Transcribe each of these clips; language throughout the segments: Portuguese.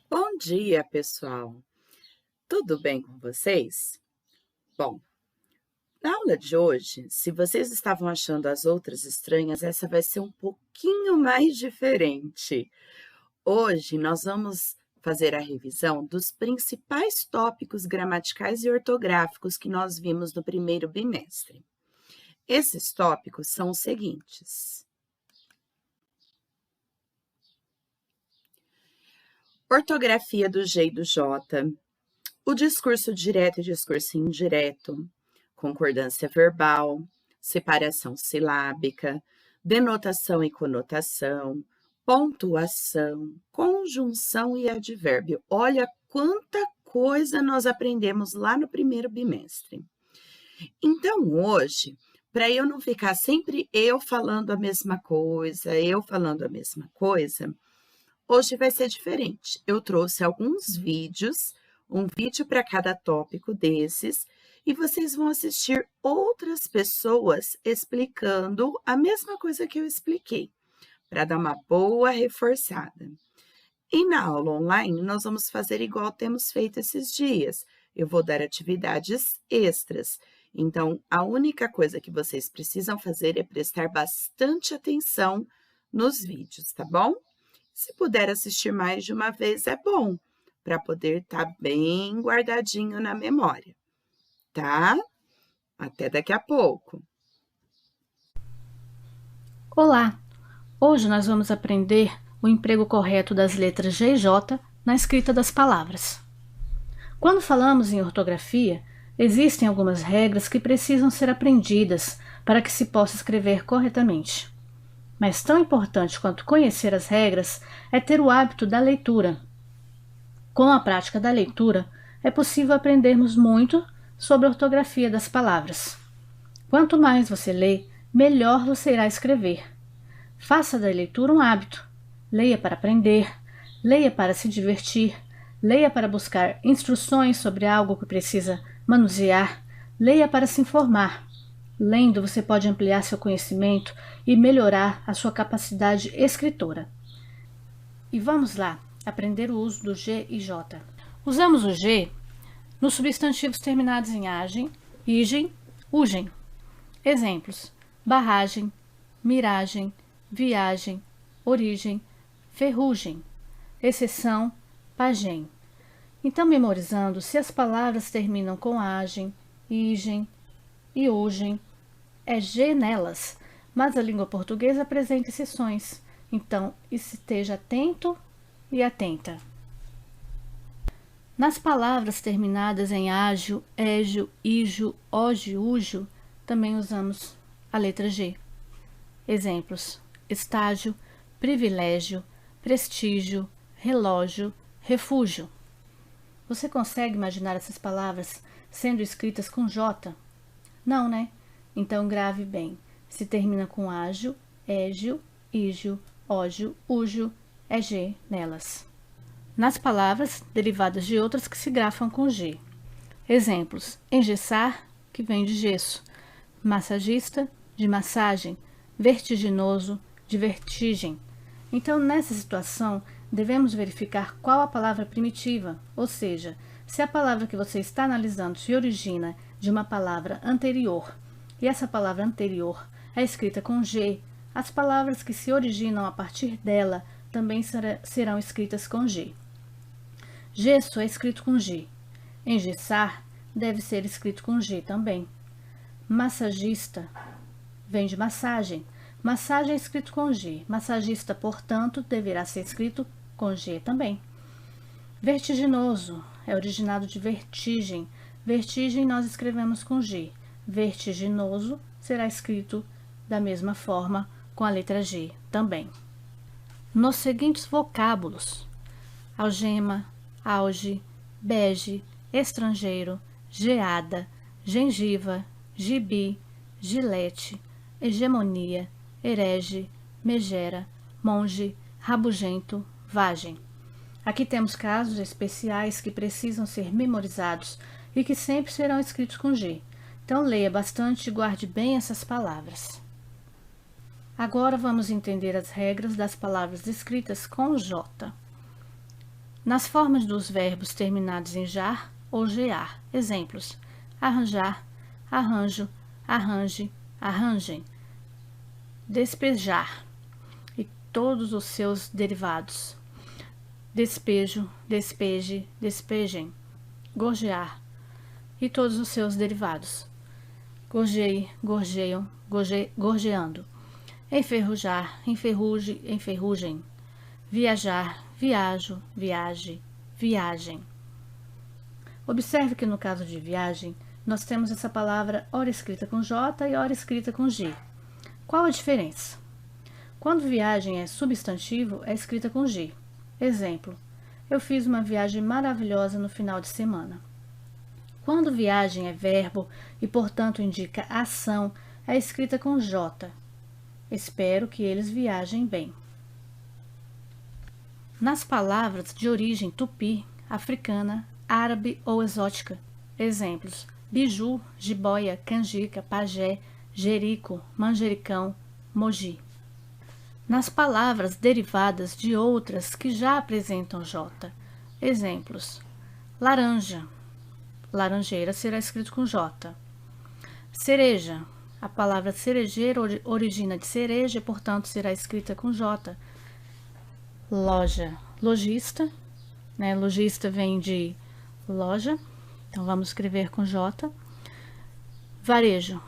Bom dia, pessoal. Tudo bem com vocês? Bom, na aula de hoje, se vocês estavam achando as outras estranhas, essa vai ser um pouquinho mais diferente. Hoje nós vamos fazer a revisão dos principais tópicos gramaticais e ortográficos que nós vimos no primeiro bimestre. Esses tópicos são os seguintes: ortografia do G e do J, o discurso direto e discurso indireto, concordância verbal, separação silábica, denotação e conotação, pontuação, conjunção e advérbio. Olha quanta coisa nós aprendemos lá no primeiro bimestre. Então, hoje, para eu não ficar sempre eu falando a mesma coisa, hoje vai ser diferente. Eu trouxe alguns vídeos, um vídeo para cada tópico desses, e vocês vão assistir outras pessoas explicando a mesma coisa que eu expliquei, para dar uma boa reforçada. E na aula online, nós vamos fazer igual temos feito esses dias. Eu vou dar atividades extras. Então, a única coisa que vocês precisam fazer é prestar bastante atenção nos vídeos, tá bom? Se puder assistir mais de uma vez, é bom, para poder estar bem guardadinho na memória, tá? Até daqui a pouco. Olá! Hoje nós vamos aprender o emprego correto das letras G e J na escrita das palavras. Quando falamos em ortografia, existem algumas regras que precisam ser aprendidas para que se possa escrever corretamente. Mas tão importante quanto conhecer as regras é ter o hábito da leitura. Com a prática da leitura, é possível aprendermos muito sobre a ortografia das palavras. Quanto mais você lê, melhor você irá escrever. Faça da leitura um hábito. Leia para aprender, leia para se divertir, leia para buscar instruções sobre algo que precisa manusear, leia para se informar. Lendo, você pode ampliar seu conhecimento e melhorar a sua capacidade escritora. E vamos lá, aprender o uso do G e J. Usamos o G nos substantivos terminados em agem, igem, ugem. Exemplos: barragem, miragem, viagem, origem, ferrugem. Exceção: pagem. Então, memorizando, se as palavras terminam com agem, igem e ugem, é G nelas, mas a língua portuguesa apresenta exceções, então esteja atento e atenta. Nas palavras terminadas em ágio, égio, ígio, ógio, úgio, também usamos a letra G. Exemplos: estágio, privilégio, prestígio, relógio, refúgio. Você consegue imaginar essas palavras sendo escritas com J? Não, né? Então grave bem. Se termina com ágio, égio, ígio, ógio, úgio, é G nelas. Nas palavras derivadas de outras que se grafam com G. Exemplos: engessar, que vem de gesso, massagista, de massagem, vertiginoso, de vertigem. Então, nessa situação, devemos verificar qual a palavra primitiva, ou seja, se a palavra que você está analisando se origina de uma palavra anterior, e essa palavra anterior é escrita com G, as palavras que se originam a partir dela também serão escritas com G. Gesso é escrito com G. Engessar deve ser escrito com G também. Massagista vem de massagem. Massagem é escrito com G. Massagista, portanto, deverá ser escrito com G também. Vertiginoso é originado de vertigem. Vertigem nós escrevemos com G. Vertiginoso será escrito da mesma forma com a letra G também. Nos seguintes vocábulos: algema, auge, bege, estrangeiro, geada, gengiva, gibi, gilete, hegemonia, herege, megera, monge, rabugento, vagem. Aqui temos casos especiais que precisam ser memorizados e que sempre serão escritos com G. Então, leia bastante e guarde bem essas palavras. Agora vamos entender as regras das palavras escritas com J. Nas formas dos verbos terminados em jar ou gear. Exemplos: arranjar, arranjo, arranje, arranjem. Despejar e todos os seus derivados. Despejo, despeje, despejem. Gorjear e todos os seus derivados. Gorjeie, gorjeiam, gorjeando. Enferrujar, enferruje, enferrujem. Viajar, viajo, viaje, viagem. Observe que no caso de viagem, nós temos essa palavra ora escrita com J e ora escrita com G. Qual a diferença? Quando viagem é substantivo, é escrita com G. Exemplo: eu fiz uma viagem maravilhosa no final de semana. Quando viagem é verbo e, portanto, indica ação, é escrita com J. Espero que eles viajem bem. Nas palavras de origem tupi, africana, árabe ou exótica. Exemplos: biju, jiboia, canjica, pajé, jerico, manjericão, moji. Nas palavras derivadas de outras que já apresentam J. Exemplos: laranja, laranjeira será escrito com J. Cereja, a palavra cerejeira origina de cereja, portanto será escrita com J. Loja, lojista, né? Lojista vem de loja, então vamos escrever com J. Varejo,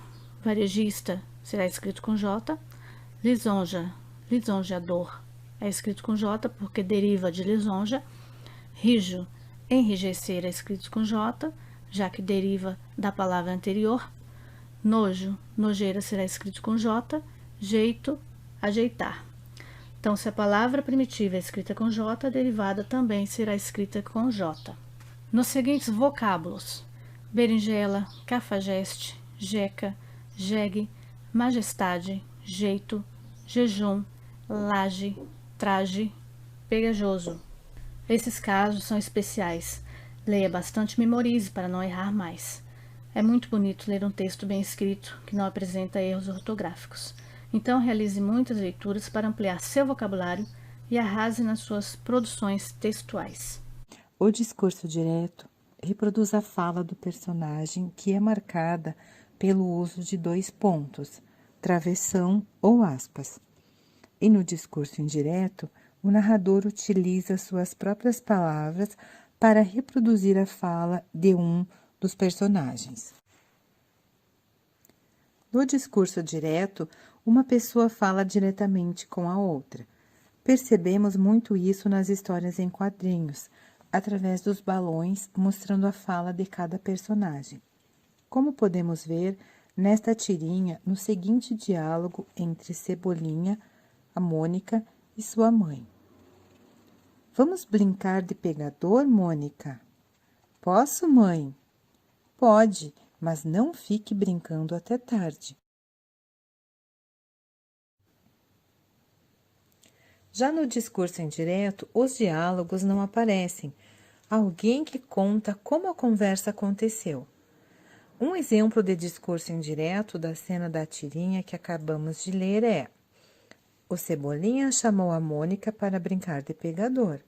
varejista será escrito com J. Lisonja, lisonjeador é escrito com J porque deriva de lisonja. Rijo, enrijecer é escrito com J, já que deriva da palavra anterior. Nojo, nojeira será escrito com J. Jeito, ajeitar. Então, se a palavra primitiva é escrita com J, a derivada também será escrita com J. Nos seguintes vocábulos: berinjela, cafajeste, jeca, jegue, majestade, jeito, jejum, laje, traje, pegajoso. Esses casos são especiais. Leia bastante e memorize para não errar mais. É muito bonito ler um texto bem escrito que não apresenta erros ortográficos. Então, realize muitas leituras para ampliar seu vocabulário e arrase nas suas produções textuais. O discurso direto reproduz a fala do personagem, que é marcada pelo uso de 2 pontos, travessão ou aspas. E no discurso indireto, o narrador utiliza suas próprias palavras para reproduzir a fala de um dos personagens. No discurso direto, uma pessoa fala diretamente com a outra. Percebemos muito isso nas histórias em quadrinhos, através dos balões mostrando a fala de cada personagem. Como podemos ver nesta tirinha no seguinte diálogo entre Cebolinha, a Mônica e sua mãe. Vamos brincar de pegador, Mônica? Posso, mãe? Pode, mas não fique brincando até tarde. Já no discurso indireto, os diálogos não aparecem. Alguém que conta como a conversa aconteceu. Um exemplo de discurso indireto da cena da tirinha que acabamos de ler é: o Cebolinha chamou a Mônica para brincar de pegador.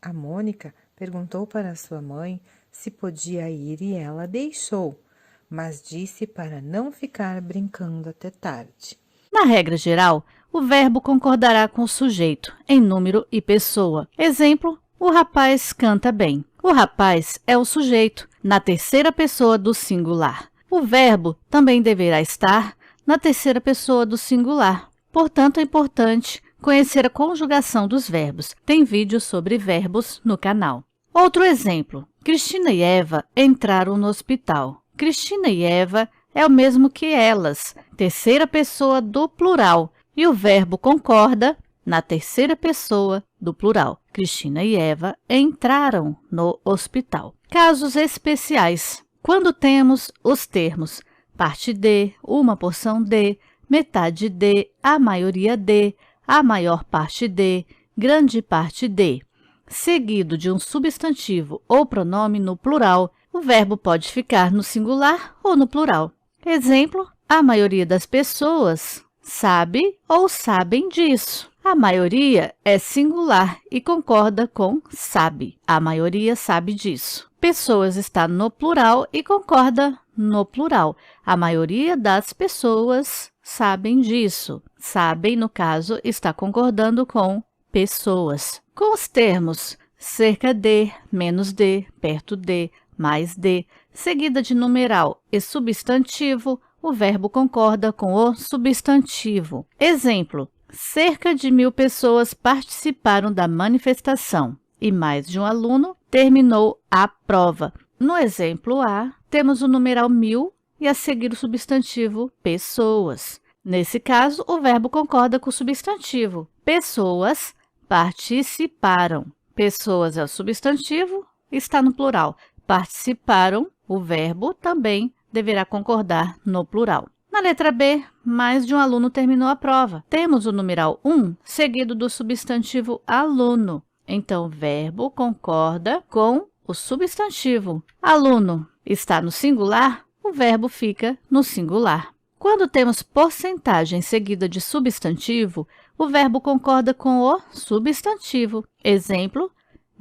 A Mônica perguntou para sua mãe se podia ir e ela deixou, mas disse para não ficar brincando até tarde. Na regra geral, o verbo concordará com o sujeito em número e pessoa. Exemplo: o rapaz canta bem. O rapaz é o sujeito na terceira pessoa do singular. O verbo também deverá estar na terceira pessoa do singular. Portanto, é importante conhecer a conjugação dos verbos. Tem vídeo sobre verbos no canal. Outro exemplo: Cristina e Eva entraram no hospital. Cristina e Eva é o mesmo que elas, terceira pessoa do plural, e o verbo concorda na terceira pessoa do plural. Cristina e Eva entraram no hospital. Casos especiais: quando temos os termos parte de, uma porção de, metade de, a maioria de, a maior parte de, grande parte de, seguido de um substantivo ou pronome no plural, o verbo pode ficar no singular ou no plural. Exemplo: a maioria das pessoas sabe ou sabem disso. A maioria é singular e concorda com sabe. A maioria sabe disso. Pessoas está no plural e concorda no plural. A maioria das pessoas sabem disso. Sabem, no caso, está concordando com pessoas. Com os termos cerca de, menos de, perto de, mais de, seguida de numeral e substantivo, o verbo concorda com o substantivo. Exemplo: cerca de 1.000 pessoas participaram da manifestação e mais de um aluno terminou a prova. No exemplo A, temos o numeral 1.000 e a seguir o substantivo pessoas. Nesse caso, o verbo concorda com o substantivo. Pessoas participaram. Pessoas é o substantivo, está no plural. Participaram, o verbo também deverá concordar no plural. Na letra B, mais de um aluno terminou a prova. Temos o numeral 1 seguido do substantivo aluno. Então, o verbo concorda com o substantivo. Aluno está no singular, o verbo fica no singular. Quando temos porcentagem seguida de substantivo, o verbo concorda com o substantivo. Exemplo: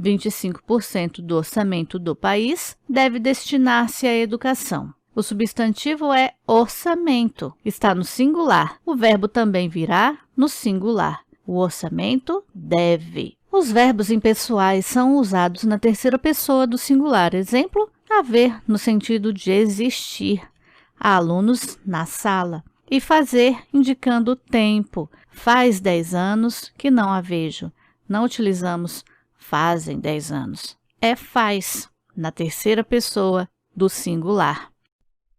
25% do orçamento do país deve destinar-se à educação. O substantivo é orçamento, está no singular. O verbo também virá no singular. O orçamento deve. Os verbos impessoais são usados na terceira pessoa do singular. Exemplo: haver, no sentido de existir. Há alunos na sala. E fazer, indicando o tempo. Faz 10 anos que não a vejo. Não utilizamos fazem 10 anos. É faz, na terceira pessoa do singular.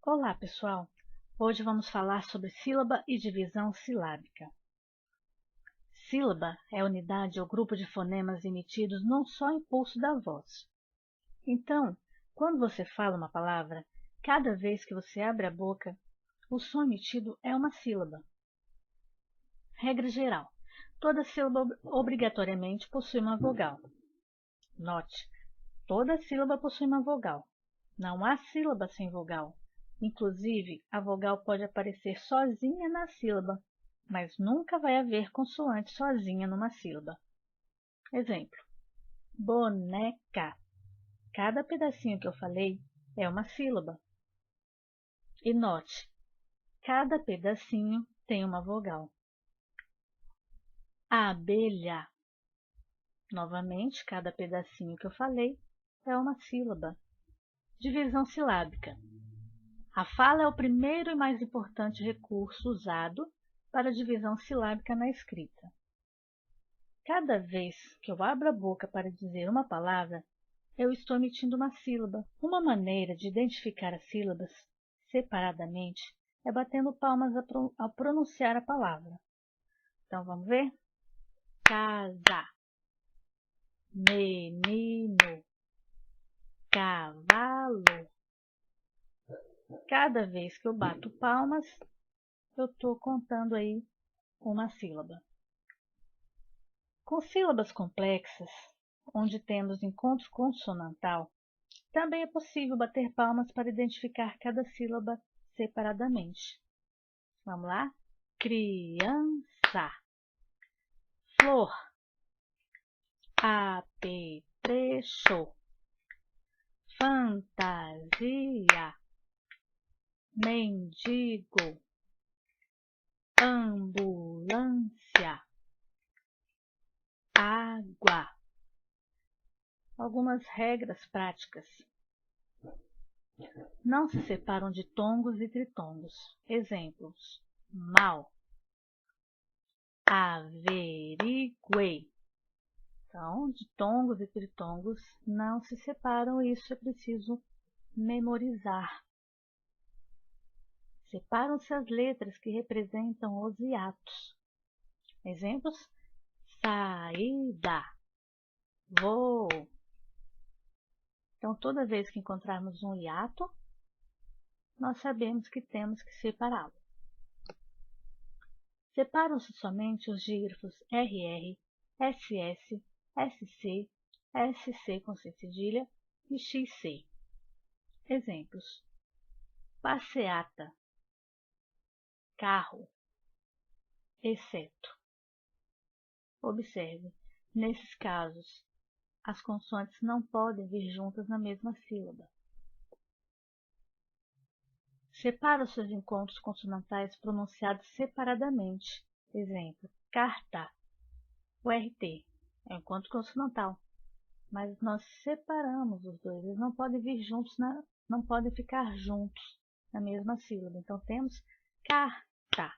Olá, pessoal! Hoje vamos falar sobre sílaba e divisão silábica. Sílaba é a unidade ou grupo de fonemas emitidos num só impulso da voz. Então, quando você fala uma palavra, cada vez que você abre a boca, o som emitido é uma sílaba. Regra geral: toda sílaba obrigatoriamente possui uma vogal. Note, toda sílaba possui uma vogal. Não há sílaba sem vogal. Inclusive, a vogal pode aparecer sozinha na sílaba, mas nunca vai haver consoante sozinha numa sílaba. Exemplo: boneca. Cada pedacinho que eu falei é uma sílaba. E note, cada pedacinho tem uma vogal. Abelha. Novamente, cada pedacinho que eu falei é uma sílaba. Divisão silábica. A fala é o primeiro e mais importante recurso usado para a divisão silábica na escrita. Cada vez que eu abro a boca para dizer uma palavra, eu estou emitindo uma sílaba. Uma maneira de identificar as sílabas separadamente é batendo palmas ao pronunciar a palavra. Então, vamos ver? Casa, menino, cavalo. Cada vez que eu bato palmas, eu estou contando aí uma sílaba. Com sílabas complexas, onde temos encontro consonantal, também é possível bater palmas para identificar cada sílaba separadamente. Vamos lá? Criança, flor, apetrecho, fantasia, mendigo, ambulância, água. Algumas regras práticas. Não se separam ditongos e tritongos. Exemplos: mal, averiguei. Então, ditongos e tritongos não se separam, isso é preciso memorizar. Separam-se as letras que representam os hiatos. Exemplos: saída, voo. Então, toda vez que encontrarmos um hiato, nós sabemos que temos que separá-lo. Separam-se somente os dígrafos RR, SS, SC, SC com C cedilha e XC. Exemplos: passeata, carro, exceto. Observe, nesses casos, as consoantes não podem vir juntas na mesma sílaba. Separa os seus encontros consonantais pronunciados separadamente. Exemplo, carta. O RT é um encontro consonantal, mas nós separamos os dois. Eles não podem vir juntos, não podem ficar juntos na mesma sílaba. Então temos carta.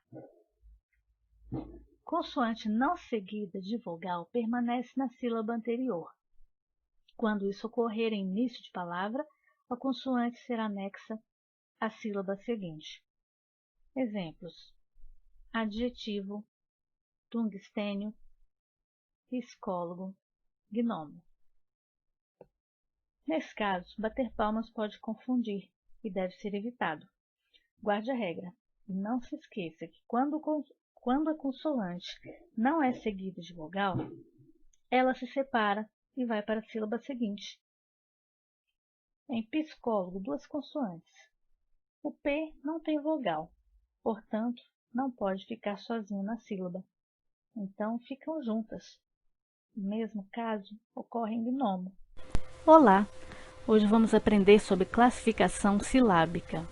Consoante não seguida de vogal permanece na sílaba anterior. Quando isso ocorrer em início de palavra, a consoante será anexa à sílaba seguinte. Exemplos: adjetivo, tungstênio, psicólogo, gnomo. Nesse caso, bater palmas pode confundir e deve ser evitado. Guarde a regra e não se esqueça que quando a consoante não é seguida de vogal, ela se separa e vai para a sílaba seguinte. Em psicólogo, duas consoantes. O P não tem vogal, portanto, não pode ficar sozinho na sílaba. Então, ficam juntas. O mesmo caso ocorre em gnomo. Olá! Hoje vamos aprender sobre classificação silábica.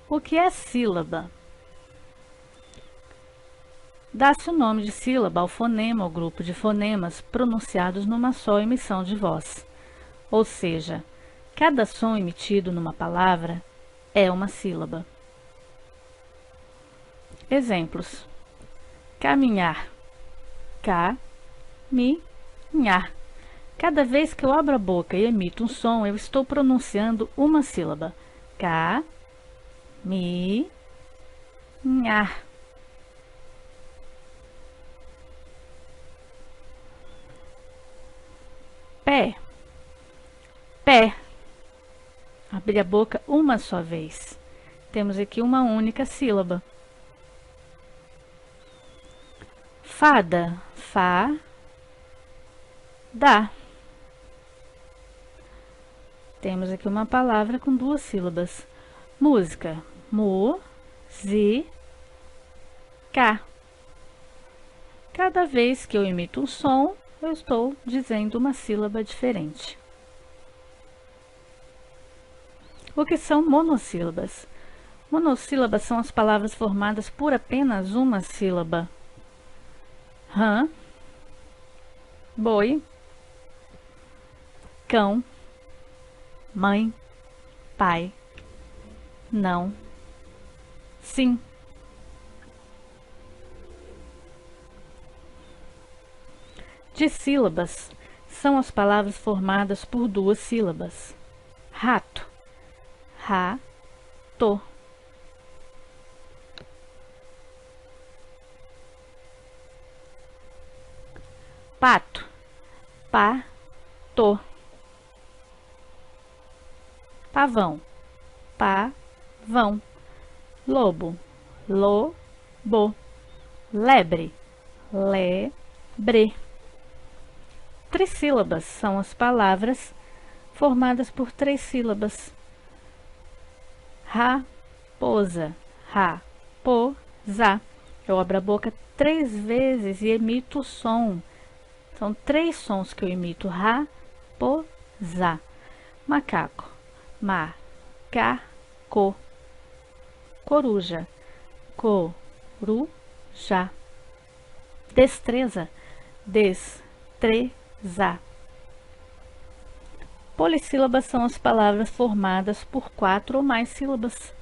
O que é sílaba? Dá-se o nome de sílaba ao fonema ou grupo de fonemas pronunciados numa só emissão de voz. Ou seja, cada som emitido numa palavra é uma sílaba. Exemplos: caminhar, ca-mi-nhar. Cada vez que eu abro a boca e emito um som, eu estou pronunciando uma sílaba. Ca-mi-nhar. Pé, pé. Abrir a boca uma só vez. Temos aqui uma única sílaba. Fada, fa, da. Temos aqui uma palavra com duas sílabas. Música, mu, zi, ca. Cada vez que eu emito um som, eu estou dizendo uma sílaba diferente. O que são monossílabas? Monossílabas são as palavras formadas por apenas uma sílaba. Rã, boi, cão, mãe, pai, não, sim. Dissílabas são as palavras formadas por duas sílabas. Rato, ra-to. Pato, pa-to. Pavão, pa-vão. Lobo, lo-bo. Lebre, le-bre. Trissílabas são as palavras formadas por três sílabas. Raposa, raposa. Eu abro a boca 3 vezes e emito o som. São 3 sons que eu emito. Raposa. Macaco, macaco. Coruja, coruja. Destreza, destreza. Polissílabas são as palavras formadas por 4 ou mais sílabas.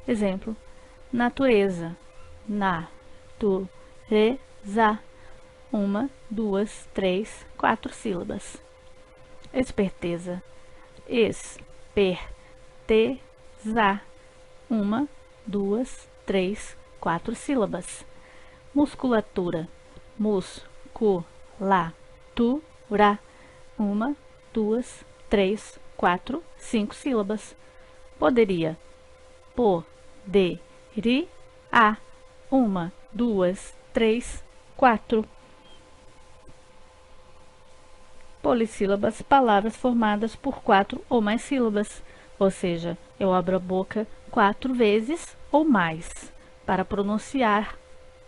Exemplo: natureza, natureza. 1, 2, 3, 4 sílabas. Esperteza, esperteza. 1, 2, 3, 4 sílabas. Musculatura, musculatura. 1, 2, 3, 4, 5 sílabas. Poderia, poderia. 1, 2, 3, 4. Polissílabas, palavras formadas por 4 ou mais sílabas, ou seja, eu abro a boca 4 vezes ou mais para pronunciar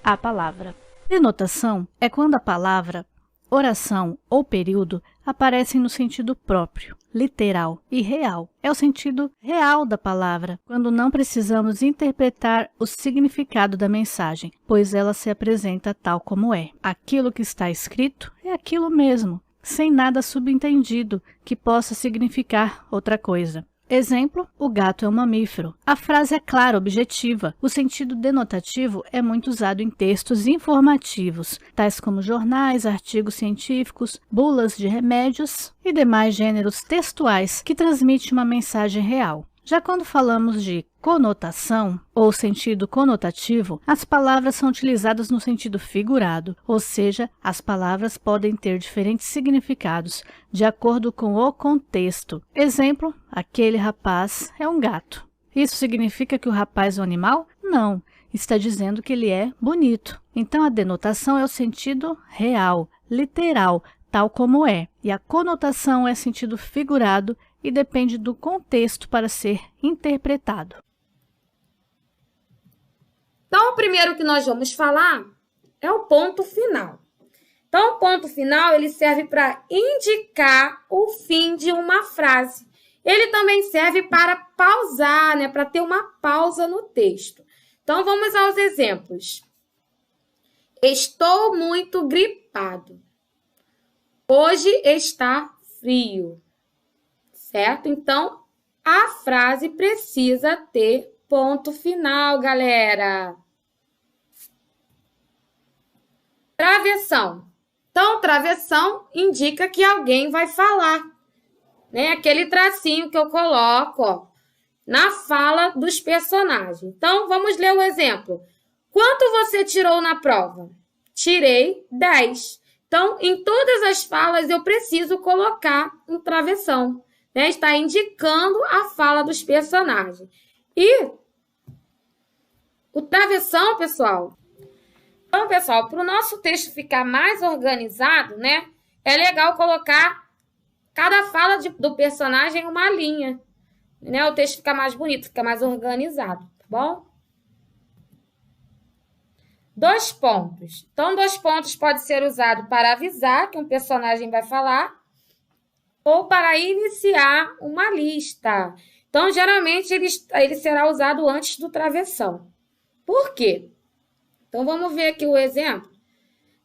a palavra. Denotação é quando a palavra, oração ou período aparecem no sentido próprio, literal e real. É o sentido real da palavra, quando não precisamos interpretar o significado da mensagem, pois ela se apresenta tal como é. Aquilo que está escrito é aquilo mesmo, sem nada subentendido que possa significar outra coisa. Exemplo, o gato é um mamífero. A frase é clara, objetiva. O sentido denotativo é muito usado em textos informativos, tais como jornais, artigos científicos, bulas de remédios e demais gêneros textuais que transmitem uma mensagem real. Já quando falamos de conotação ou sentido conotativo, as palavras são utilizadas no sentido figurado, ou seja, as palavras podem ter diferentes significados de acordo com o contexto. Exemplo, aquele rapaz é um gato. Isso significa que o rapaz é um animal? Não, está dizendo que ele é bonito. Então a denotação é o sentido real, literal, tal como é, e a conotação é sentido figurado e depende do contexto para ser interpretado. Então, o primeiro que nós vamos falar é o ponto final. Então, o ponto final ele serve para indicar o fim de uma frase. Ele também serve para pausar, para ter uma pausa no texto. Então, vamos aos exemplos. Estou muito gripado. Hoje está frio. Certo? Então, a frase precisa ter ponto final, galera. Travessão. Então, travessão indica que alguém vai falar. Aquele tracinho que eu coloco na fala dos personagens. Então, vamos ler o exemplo. Quanto você tirou na prova? Tirei 10. Então, em todas as falas, eu preciso colocar um travessão. Está indicando a fala dos personagens. E o travessão, pessoal. Então, pessoal, para o nosso texto ficar mais organizado, é legal colocar cada fala do personagem em uma linha. O texto fica mais bonito, fica mais organizado, tá bom? 2 pontos. Então, 2 pontos pode ser usado para avisar que um personagem vai falar ou para iniciar uma lista. Então, geralmente, ele será usado antes do travessão. Por quê? Então, vamos ver aqui o exemplo.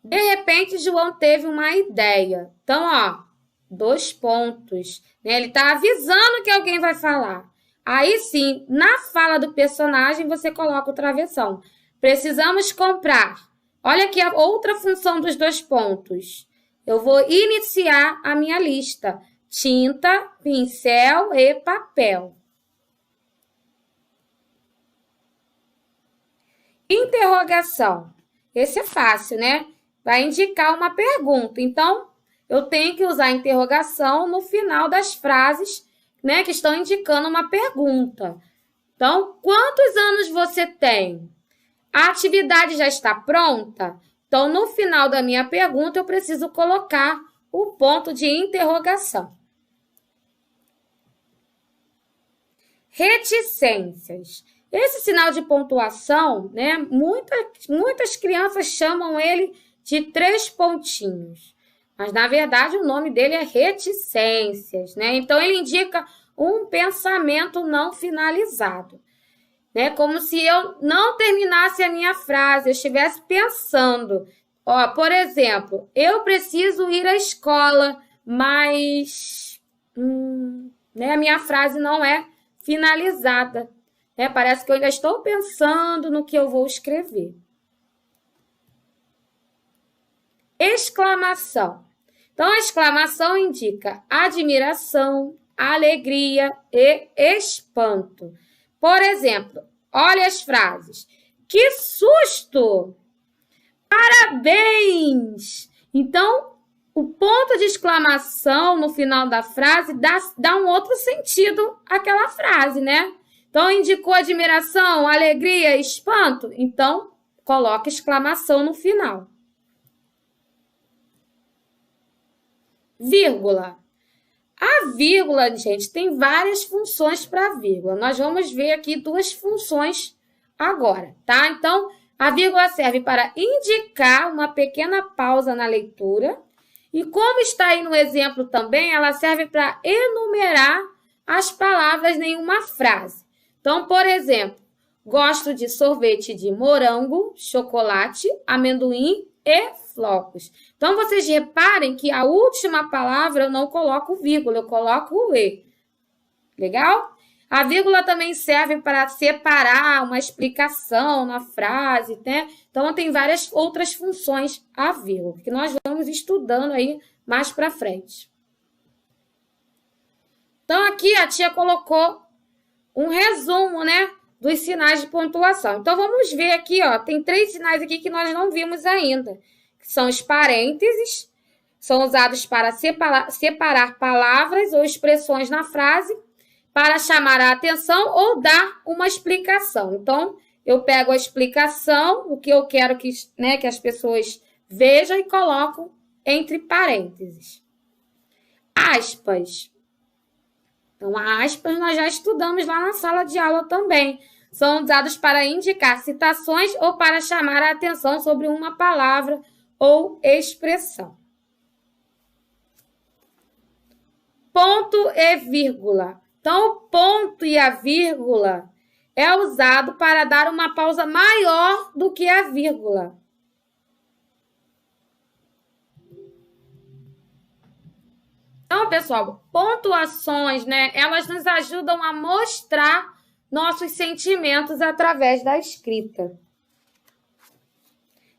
De repente, João teve uma ideia. Então, 2 pontos. Ele está avisando que alguém vai falar. Aí, sim, na fala do personagem, você coloca o travessão. Precisamos comprar. Olha aqui a outra função dos 2 pontos. Eu vou iniciar a minha lista. Tinta, pincel e papel. Interrogação. Esse é fácil, Vai indicar uma pergunta. Então, eu tenho que usar a interrogação no final das frases, que estão indicando uma pergunta. Então, quantos anos você tem? A atividade já está pronta? Então, no final da minha pergunta, eu preciso colocar o ponto de interrogação. Reticências. Esse sinal de pontuação, muitas crianças chamam ele de 3 pontinhos. Mas, na verdade, o nome dele é reticências, Então, ele indica um pensamento não finalizado. Como se eu não terminasse a minha frase, eu estivesse pensando. Por exemplo, eu preciso ir à escola, mas a minha frase não é finalizada. Parece que eu ainda estou pensando no que eu vou escrever. Exclamação. Então, a exclamação indica admiração, alegria e espanto. Por exemplo, olha as frases. Que susto! Parabéns! Então, o ponto de exclamação no final da frase dá um outro sentido àquela frase, Então, indicou admiração, alegria, espanto? Então, coloca exclamação no final. Vírgula. A vírgula, gente, tem várias funções para a vírgula. Nós vamos ver aqui 2 funções agora, tá? Então, A vírgula serve para indicar uma pequena pausa na leitura. E como está aí no exemplo também, ela serve para enumerar as palavras em uma frase. Então, por exemplo, gosto de sorvete de morango, chocolate, amendoim e flocos. Então, vocês reparem que a última palavra eu não coloco vírgula, eu coloco o E. Legal? A vírgula também serve para separar uma explicação na frase, né? Então, tem várias outras funções a vírgula, que nós vamos estudando aí mais para frente. Então, aqui a tia colocou um resumo, né, dos sinais de pontuação. Então, vamos ver aqui, ó, tem 3 sinais aqui que nós não vimos ainda, que são os parênteses, são usados para separar palavras ou expressões na frase, para chamar a atenção ou dar uma explicação. Então, eu pego a explicação, o que eu quero que, né, que as pessoas vejam e coloco entre parênteses. Aspas. Então, aspas nós já estudamos lá na sala de aula também. São usados para indicar citações ou para chamar a atenção sobre uma palavra ou expressão. Ponto e vírgula. Então, o ponto e a vírgula é usado para dar uma pausa maior do que a vírgula. Então, pessoal, pontuações, né? Elas nos ajudam a mostrar nossos sentimentos através da escrita.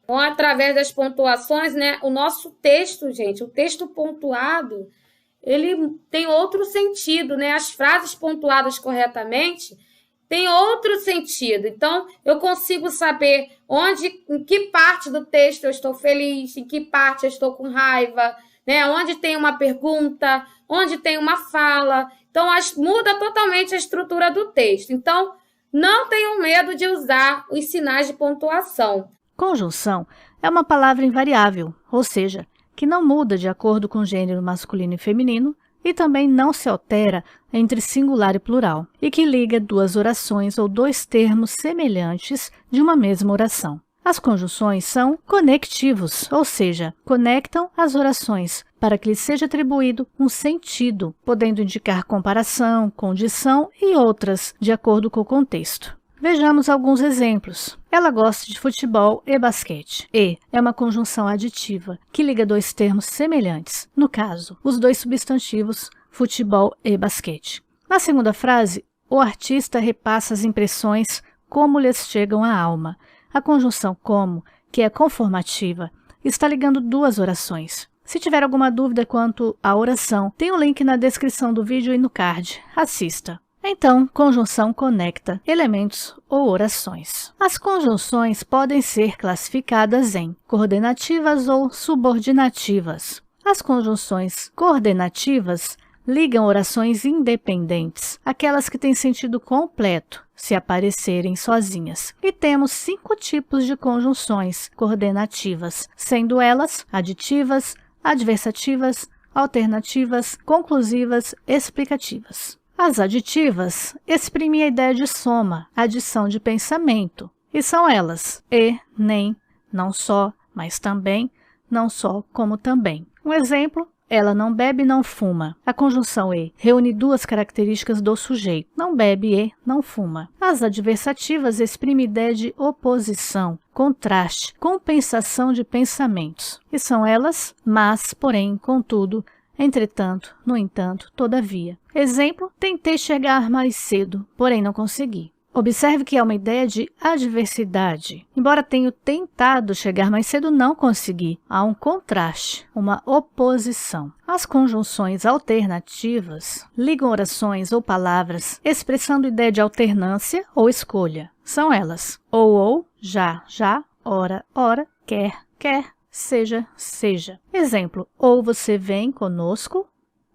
Então, através das pontuações, né? O nosso texto, gente, o texto pontuado, ele tem outro sentido, né? As frases pontuadas corretamente têm outro sentido. Então, eu consigo saber em que parte do texto eu estou feliz, em que parte eu estou com raiva, né? Onde tem uma pergunta, onde tem uma fala. Então, muda totalmente a estrutura do texto. Então, não tenham medo de usar os sinais de pontuação. Conjunção é uma palavra invariável, ou seja, que não muda de acordo com o gênero masculino e feminino e também não se altera entre singular e plural, e que liga 2 orações ou 2 termos semelhantes de uma mesma oração. As conjunções são conectivos, ou seja, conectam as orações para que lhes seja atribuído um sentido, podendo indicar comparação, condição e outras, de acordo com o contexto. Vejamos alguns exemplos. Ela gosta de futebol e basquete. E é uma conjunção aditiva, que liga 2 termos semelhantes. No caso, os 2 substantivos futebol e basquete. Na segunda frase, o artista repassa as impressões como lhes chegam à alma. A conjunção como, que é conformativa, está ligando 2 orações. Se tiver alguma dúvida quanto à oração, tem um link na descrição do vídeo e no card. Assista. Então, conjunção conecta elementos ou orações. As conjunções podem ser classificadas em coordenativas ou subordinativas. As conjunções coordenativas ligam orações independentes, aquelas que têm sentido completo, se aparecerem sozinhas. E temos 5 tipos de conjunções coordenativas, sendo elas aditivas, adversativas, alternativas, conclusivas, explicativas. As aditivas exprimem a ideia de soma, adição de pensamento, e são elas e, nem, não só, mas também, não só como também. Um exemplo, ela não bebe, não fuma. A conjunção e reúne 2 características do sujeito, não bebe e não fuma. As adversativas exprimem ideia de oposição, contraste, compensação de pensamentos, e são elas, mas, porém, contudo, entretanto, no entanto, todavia. Exemplo, tentei chegar mais cedo, porém não consegui. Observe que é uma ideia de adversidade. Embora tenha tentado chegar mais cedo, não consegui. Há um contraste, uma oposição. As conjunções alternativas ligam orações ou palavras expressando ideia de alternância ou escolha. São elas ou, já, ora, quer, seja, seja. Exemplo, ou você vem conosco,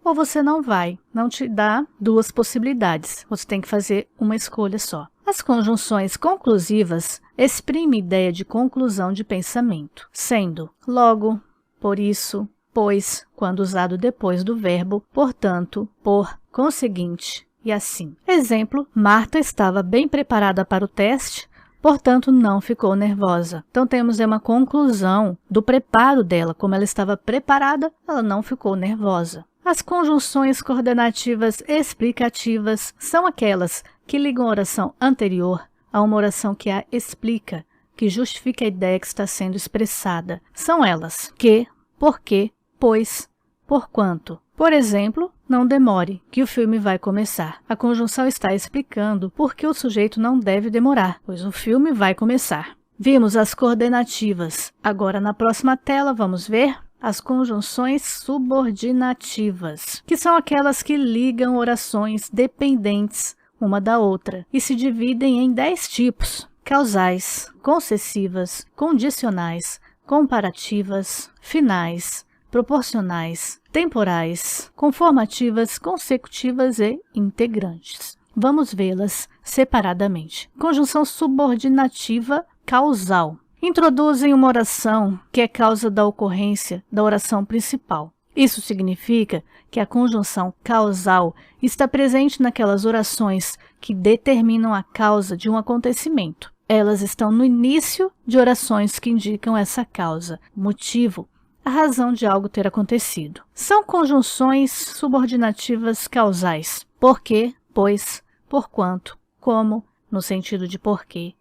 ou você não vai. Não te dá 2 possibilidades. Você tem que fazer uma escolha só. As conjunções conclusivas exprimem ideia de conclusão de pensamento, sendo logo, por isso, pois, quando usado depois do verbo, portanto, por, conseguinte e assim. Exemplo, Marta estava bem preparada para o teste, portanto não ficou nervosa. Então temos uma conclusão do preparo dela, como ela estava preparada, ela não ficou nervosa. As conjunções coordenativas explicativas são aquelas que ligam a oração anterior a uma oração que a explica, que justifica a ideia que está sendo expressada. São elas que, porque, pois, porquanto. Por exemplo, não demore, que o filme vai começar. A conjunção está explicando por que o sujeito não deve demorar, pois o filme vai começar. Vimos as coordenativas. Agora, na próxima tela, vamos ver as conjunções subordinativas, que são aquelas que ligam orações dependentes uma da outra e se dividem em 10 tipos: causais, concessivas, condicionais, comparativas, finais, proporcionais, temporais, conformativas, consecutivas e integrantes. Vamos vê-las separadamente. Conjunção subordinativa causal. Introduzem uma oração que é causa da ocorrência da oração principal. Isso significa que a conjunção causal está presente naquelas orações que determinam a causa de um acontecimento. Elas estão no início de orações que indicam essa causa, motivo, a razão de algo ter acontecido. São conjunções subordinativas causais. Porque, pois, porquanto, como, no sentido de porquê,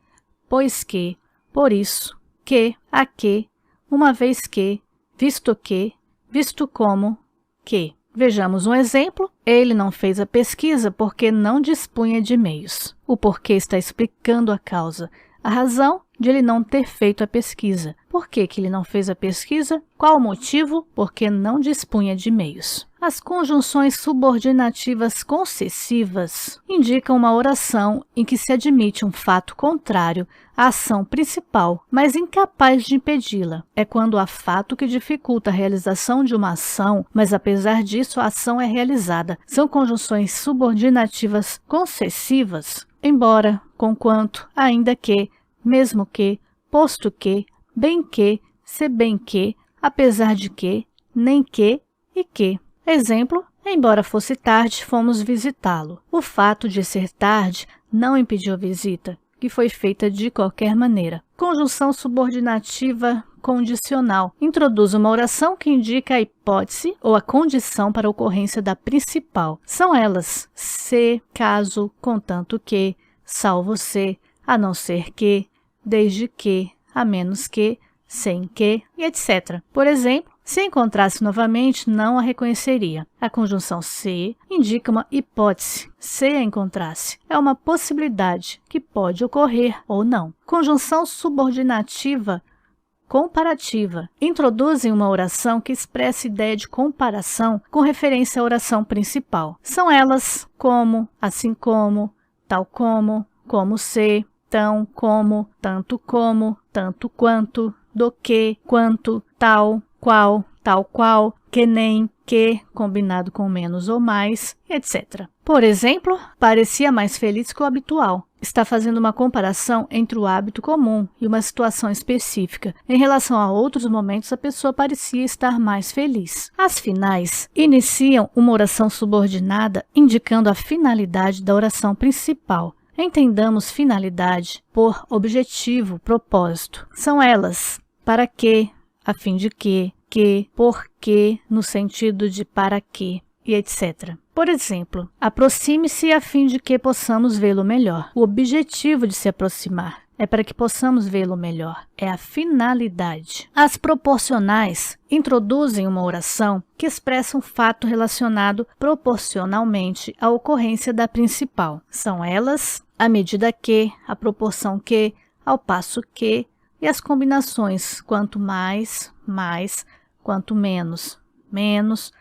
pois que, por isso, que, a que, uma vez que, visto como, que. Vejamos um exemplo. Ele não fez a pesquisa porque não dispunha de meios. O porquê está explicando a causa, a razão de ele não ter feito a pesquisa. Por que ele não fez a pesquisa? Qual o motivo? Porque não dispunha de meios. As conjunções subordinativas concessivas indicam uma oração em que se admite um fato contrário à ação principal, mas incapaz de impedi-la. É quando há fato que dificulta a realização de uma ação, mas apesar disso a ação é realizada. São conjunções subordinativas concessivas, embora, conquanto, ainda que, mesmo que, posto que, bem que, se bem que, apesar de que, nem que e que. Exemplo, embora fosse tarde, fomos visitá-lo. O fato de ser tarde não impediu a visita, que foi feita de qualquer maneira. Conjunção subordinativa condicional. Introduz uma oração que indica a hipótese ou a condição para a ocorrência da principal. São elas: se, caso, contanto que, salvo se, a não ser que, desde que, a menos que, sem que, e etc. Por exemplo, se encontrasse novamente, não a reconheceria. A conjunção se indica uma hipótese. Se a encontrasse, é uma possibilidade que pode ocorrer ou não. Conjunção subordinativa comparativa. Introduzem uma oração que expressa ideia de comparação com referência à oração principal. São elas como, assim como, tal como se, tão como, tanto como, tanto quanto, do que, quanto, tal, qual, tal qual, que nem, que, combinado com menos ou mais, etc. Por exemplo, parecia mais feliz que o habitual. Está fazendo uma comparação entre o hábito comum e uma situação específica. Em relação a outros momentos, a pessoa parecia estar mais feliz. As finais iniciam uma oração subordinada, indicando a finalidade da oração principal. Entendamos finalidade por objetivo, propósito. São elas: para que, a fim de que, por que, no sentido de para que, e etc. Por exemplo, aproxime-se a fim de que possamos vê-lo melhor. O objetivo de se aproximar é para que possamos vê-lo melhor. É a finalidade. As proporcionais introduzem uma oração que expressa um fato relacionado proporcionalmente à ocorrência da principal. São elas: à medida que, à proporção que, ao passo que, e as combinações quanto mais, mais, quanto menos, menos,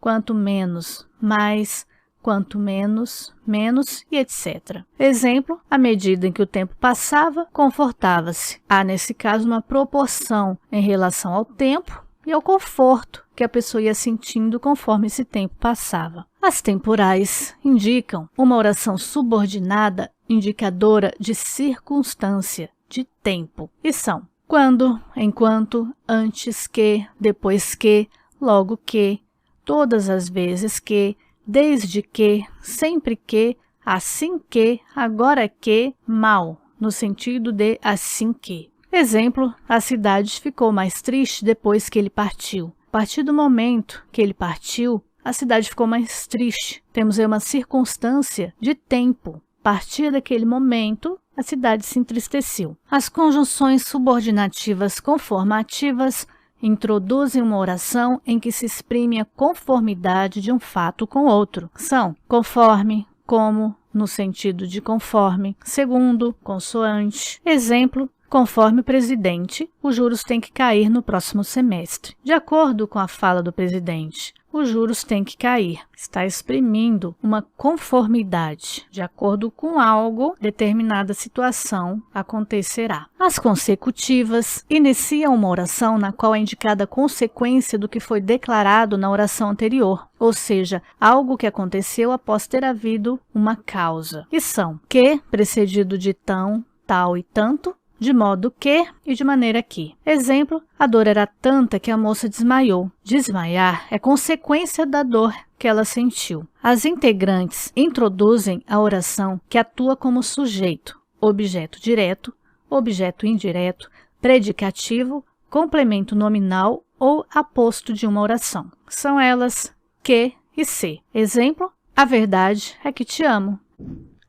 quanto menos, mais, quanto menos, menos e etc. Exemplo, à medida em que o tempo passava, confortava-se. Há, nesse caso, uma proporção em relação ao tempo e ao conforto que a pessoa ia sentindo conforme esse tempo passava. As temporais indicam uma oração subordinada indicadora de circunstância, de tempo, e são: quando, enquanto, antes que, depois que, logo que, todas as vezes que, desde que, sempre que, assim que, agora que, mal, no sentido de assim que. Exemplo, a cidade ficou mais triste depois que ele partiu. A partir do momento que ele partiu, a cidade ficou mais triste. Temos aí uma circunstância de tempo. A partir daquele momento, a cidade se entristeceu. As conjunções subordinativas conformativas introduzem uma oração em que se exprime a conformidade de um fato com outro. São conforme, como, no sentido de conforme, segundo, consoante. Exemplo, conforme o presidente, os juros têm que cair no próximo semestre. De acordo com a fala do presidente, os juros têm que cair. Está exprimindo uma conformidade. De acordo com algo, determinada situação acontecerá. As consecutivas iniciam uma oração na qual é indicada a consequência do que foi declarado na oração anterior, ou seja, algo que aconteceu após ter havido uma causa. E são que, precedido de tão, tal e tanto, de modo que e de maneira que. Exemplo, a dor era tanta que a moça desmaiou. Desmaiar é consequência da dor que ela sentiu. As integrantes introduzem a oração que atua como sujeito, objeto direto, objeto indireto, predicativo, complemento nominal ou aposto de uma oração. São elas que e se. Exemplo, a verdade é que te amo.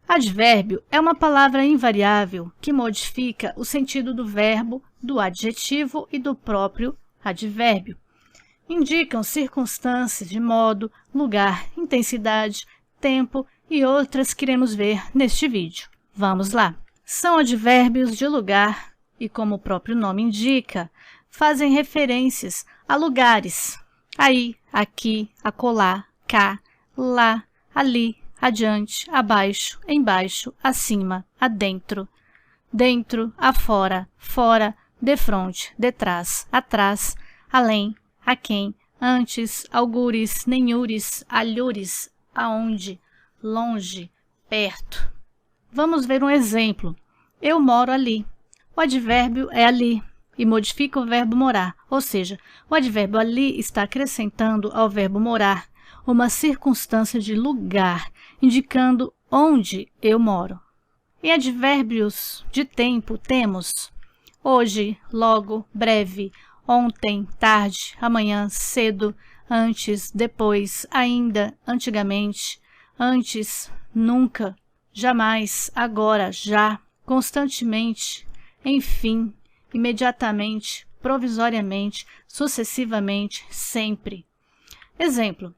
Advérbio é uma palavra invariável que modifica o sentido do verbo, do adjetivo e do próprio advérbio. Indicam circunstâncias de modo, lugar, intensidade, tempo e outras que iremos ver neste vídeo. Vamos lá! São advérbios de lugar e, como o próprio nome indica, fazem referências a lugares. Aí, aqui, acolá, cá, lá, ali, adiante, abaixo, embaixo, acima, adentro, dentro, afora, fora, defronte, detrás, atrás, além, aquém, antes, algures, nenhures, alhures, aonde, longe, perto. Vamos ver um exemplo. Eu moro ali. O advérbio é ali e modifica o verbo morar, ou seja, o advérbio ali está acrescentando ao verbo morar uma circunstância de lugar, indicando onde eu moro. Em advérbios de tempo temos hoje, logo, breve, ontem, tarde, amanhã, cedo, antes, depois, ainda, antigamente, antes, nunca, jamais, agora, já, constantemente, enfim, imediatamente, provisoriamente, sucessivamente, sempre. Exemplo,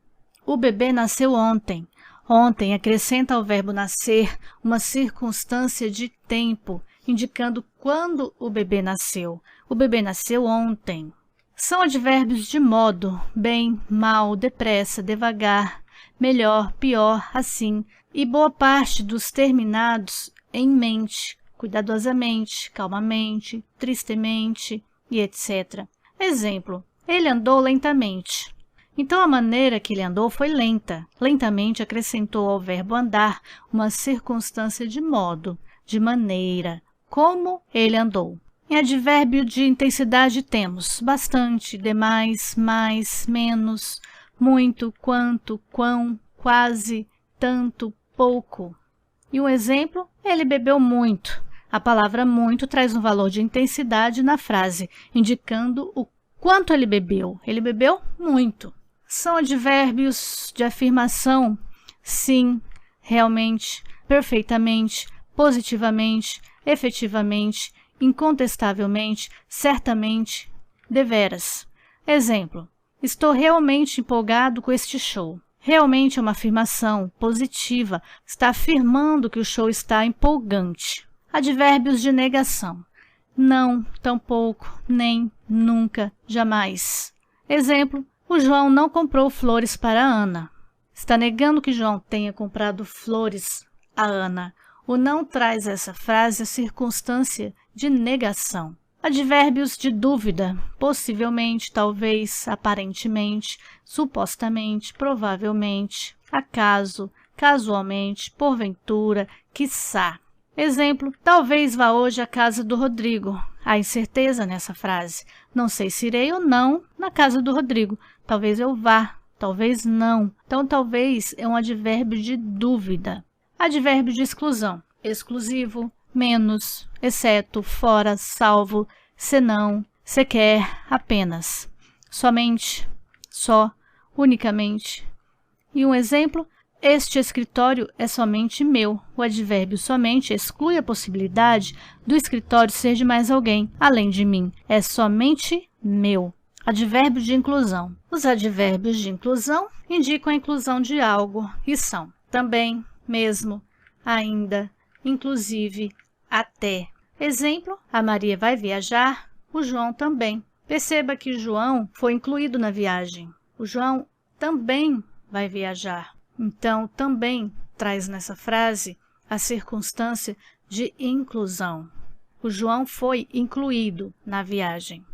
o bebê nasceu ontem. Ontem acrescenta ao verbo nascer uma circunstância de tempo, indicando quando o bebê nasceu. O bebê nasceu ontem. São advérbios de modo, bem, mal, depressa, devagar, melhor, pior, assim, e boa parte dos terminados em mente, cuidadosamente, calmamente, tristemente e etc. Exemplo, ele andou lentamente. Então, a maneira que ele andou foi lenta. Lentamente acrescentou ao verbo andar uma circunstância de modo, de maneira, como ele andou. Em advérbio de intensidade temos bastante, demais, mais, menos, muito, quanto, quão, quase, tanto, pouco. E um exemplo, ele bebeu muito. A palavra muito traz um valor de intensidade na frase, indicando o quanto ele bebeu. Ele bebeu muito. São advérbios de afirmação, sim, realmente, perfeitamente, positivamente, efetivamente, incontestavelmente, certamente, deveras. Exemplo, estou realmente empolgado com este show. Realmente é uma afirmação positiva, está afirmando que o show está empolgante. Advérbios de negação, não, tampouco, nem, nunca, jamais. Exemplo, o João não comprou flores para a Ana. Está negando que João tenha comprado flores a Ana. O não traz essa frase a circunstância de negação. Advérbios de dúvida, possivelmente, talvez, aparentemente, supostamente, provavelmente, acaso, casualmente, porventura, quiçá. Exemplo, talvez vá hoje à casa do Rodrigo. Há incerteza nessa frase. Não sei se irei ou não na casa do Rodrigo. Talvez eu vá, talvez não. Então, talvez é um advérbio de dúvida. Advérbio de exclusão. Exclusivo, menos, exceto, fora, salvo, senão, sequer, apenas, somente, só, unicamente. E um exemplo: este escritório é somente meu. O advérbio somente exclui a possibilidade do escritório ser de mais alguém, além de mim. É somente meu. Advérbio de inclusão. Os advérbios de inclusão indicam a inclusão de algo e são também, mesmo, ainda, inclusive, até. Exemplo: a Maria vai viajar, o João também. Perceba que João foi incluído na viagem. O João também vai viajar. Então, também traz nessa frase a circunstância de inclusão. O João foi incluído na viagem.